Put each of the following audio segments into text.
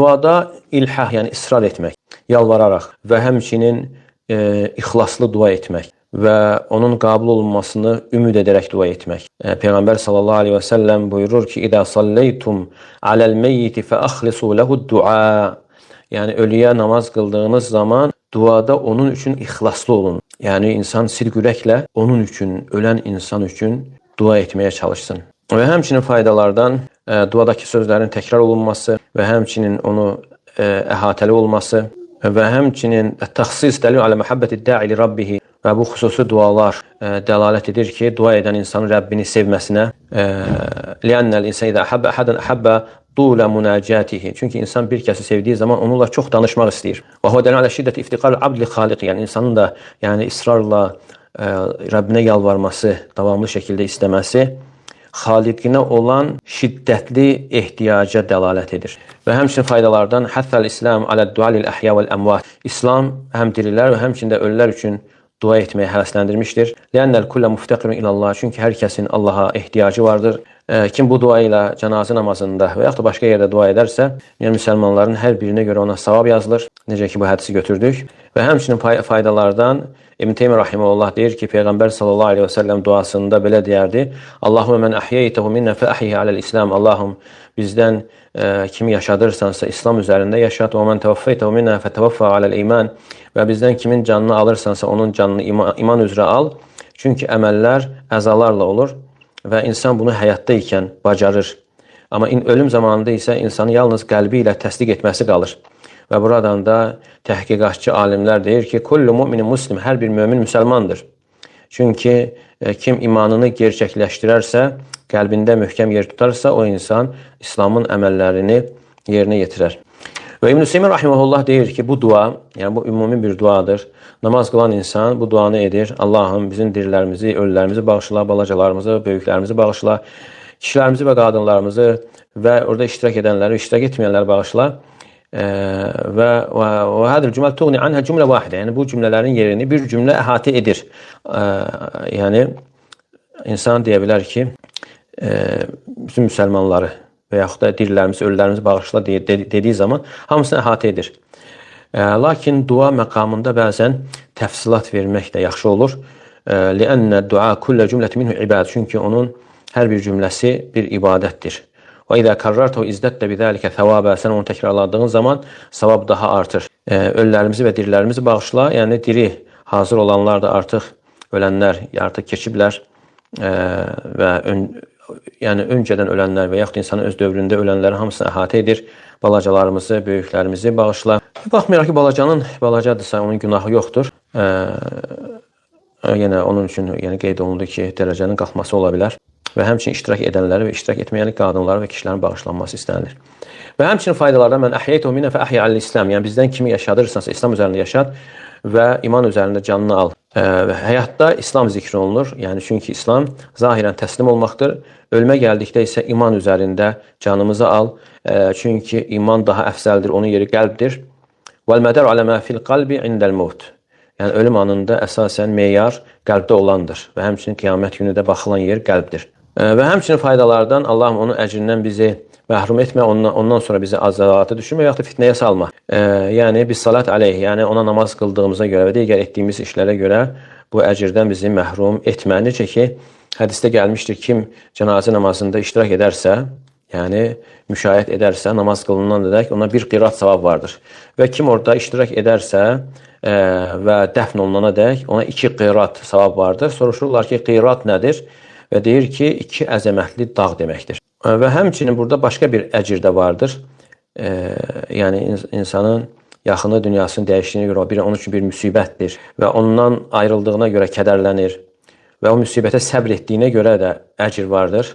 Duada ilhah, yəni israr etmək, yalvararaq və həmçinin ixlaslı dua etmək və onun qəbul olunmasını ümid edərək dua etmək. Peyğəmbər sallallahu aleyhi və səlləm buyurur ki, İdə salleytum aləl-meyyiti fəəxlisu ləhud-dua. Yəni, ölüyə namaz qıldığınız zaman duada onun üçün ixlaslı olun. Yəni, insan sidq ürəklə onun üçün, ölən insan üçün dua etməyə çalışsın. Və həmçinin faydalardan duadakı sözlərin təkrar olunması və həmçinin onu əhatəli olması və həmçinin təxsis dəlil alə məhəbbəti də'i li rabbihi və bu xüsusi dualar dəlalət edir ki, dua edən insanın Rəbbini sevməsinə. Liənnəl insan idə əhəbbə əhədən əhəbbə tulə münəcətihi. Çünki insan bir kəsi sevdiyi zaman onunla çox danışmaq istəyir. Və hə dəlil alə şiddəti iftiqar abdli xaliqi. Yəni, insanın da israrla Rəbbinə yalvarması, davamlı şəkildə istəməsi xaliqinə olan şiddətli ehtiyaca dəlalət edir. Və həmçinin faydalardan həthəl İslam aləd-dua lil-əhya vəl-əmvat. İslam həm dirilər və həmçinin də ölülər üçün dua etməyə həvəsləndirmişdir. Liənnəl kullə muftəqirun ilallah. Çünki hər kəsin Allaha ehtiyacı vardır. Kim bu dua ilə cənazə namazında və yaxud da başqa yerdə dua edərsə, yəni müsəlmanların hər birinə görə ona savab yazılır. Necə ki, bu hədisi götürdük. Və həmçinin faydalardan İbn Teymiyyə rahimehullah deyir ki, Peyğəmbər sallallahu aleyhi və səlləm duasında belə deyərdi: Allahumma mən əhyəytəhu minnə fəəhyihi aləl-İslam. Allahım, bizdən kimi yaşadırsansa İslam üzərində yaşat. Və mən təvəffəytəhu minnə fətəvəffə aləl-iman. Və bizdən kimin canını alırsansa onun canını iman üzrə al. Çünki əməllər əzalarla olur və insan bunu həyatda ikən bacarır. Amma ölüm zamanında isə insanın yalnız qəlbi ilə təsdiq etməsi qalır. Və buradan da təhqiqatçı alimlər deyir ki, kullu müminin muslim, hər bir mömin müsəlmandır. Çünki kim imanını gerçəkləşdirərsə, qəlbində möhkəm yer tutarsa, o insan İslamın əməllərini yerinə yetirər. Və İbn Hüseymən rahimehullah deyir ki, bu dua, yəni bu ümumi bir duadır. Namaz qılan insan bu duanı edir. Allahım, bizim dirilərimizi, ölülərimizi bağışla, balacalarımızı, böyüklərimizi bağışla, kişilərimizi və qadınlarımızı və orada iştirak edənləri, iştirak etməyənləri bağışla. Və hədəl cümlə tuğni anhə cümlə vahidə. Yəni, bu cümlələrin yerini bir cümlə əhatə edir. Yəni, insan deyə bilər ki, bütün müsəlmanları və yaxud da dirilərimizi, ölülərimizi bağışla dediyi zaman hamısını əhatə edir. Lakin dua məqamında bəzən təfsilat vermək də yaxşı olur. Liənnə dua kullə cümləti minhu ibad. Çünki onun hər bir cümləsi bir ibadətdir. Və idə karrartəhu izdətdə bidəlikə thəvabə. Sən onu təkrarladığın zaman savab daha artır. Ölülərimizi və dirilərimizi bağışla. Yəni, diri, hazır olanlar da artıq ölənlər, artıq keçiblər və yəni öncədən ölənlər və yaxud insanın öz dövründə ölənləri hamısını əhatə edir. Balacalarımızı, böyüklərimizi bağışla. Baxmayaraq ki, balacadırsa, onun günahı yoxdur. Yenə onun üçün qeyd olundu ki, dərəcənin qalxması ola bilər. Və həmçinin iştirak edənləri və iştirak etməyən qadınları və kişilərin bağışlanması istənilir. Və həmçinin faydalardan mən əhyəytəhu minnə fəəhyə aləl-İslam. Yəni, bizdən kimi yaşadırsansa, İslam üzərində yaşat və iman üzərində canını al. Həyatda İslam zikri olunur. Yəni, çünki İslam zahirən təslim olmaqdır. Ölmə gəldikdə isə iman üzərində canımızı al. Çünki iman daha əfsəldir, onun yeri qəlbdir. Vəl-mədər alə mə fil qalbi indəl-mut. Yəni, ölüm anında əsasən meyar qəlbdə olandır və həmçinin qiyamət günü də baxılan yer qəlbdir. Və həmçinin faydalardan Allahım onun əcrindən bizi məhrum etmə, ondan sonra bizi azalata düşürmə və yaxud da fitnəyə salma. Yəni, biz salat aleyh, yəni ona namaz qıldığımıza görə və digər etdiyimiz işlərə görə bu əcirdən bizi məhrum etmə. Necə ki, hədisdə gəlmişdir, kim cənazə namazında iştirak edərsə, yəni müşahidə edərsə, namaz qılınan edək, ona bir qirat savab vardır. Və kim orada iştirak edərsə və dəfn olunana dək, ona 2 qirat savab vardır. Soruşurlar ki, qirat nədir? Və deyir ki, 2 əzəmətli dağ deməkdir. Və həmçinin burada başqa bir əcir də vardır. Yəni, insanın yaxını dünyasının dəyişdiyinə görə onun üçün bir müsibətdir və ondan ayrıldığına görə kədərlənir və o müsibətə səbr etdiyinə görə də əcir vardır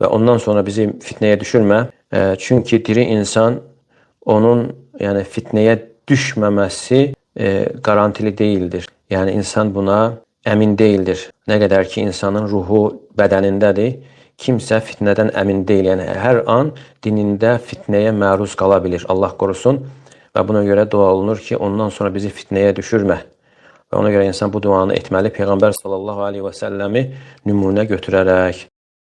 və ondan sonra bizi fitnəyə düşürmə. Çünki diri insan onun fitnəyə düşməməsi garantili deyildir. Yəni, insan buna əmin deyildir. Nə qədər ki, insanın ruhu bədənindədir, kimsə fitnədən əmin deyil. Yəni, hər an dinində fitnəyə məruz qala bilir. Allah qorusun və buna görə dua olunur ki, ondan sonra bizi fitnəyə düşürmə. Və ona görə insan bu duanı etməli Peyğəmbər sallallahu aleyhi və səlləmi nümunə götürərək.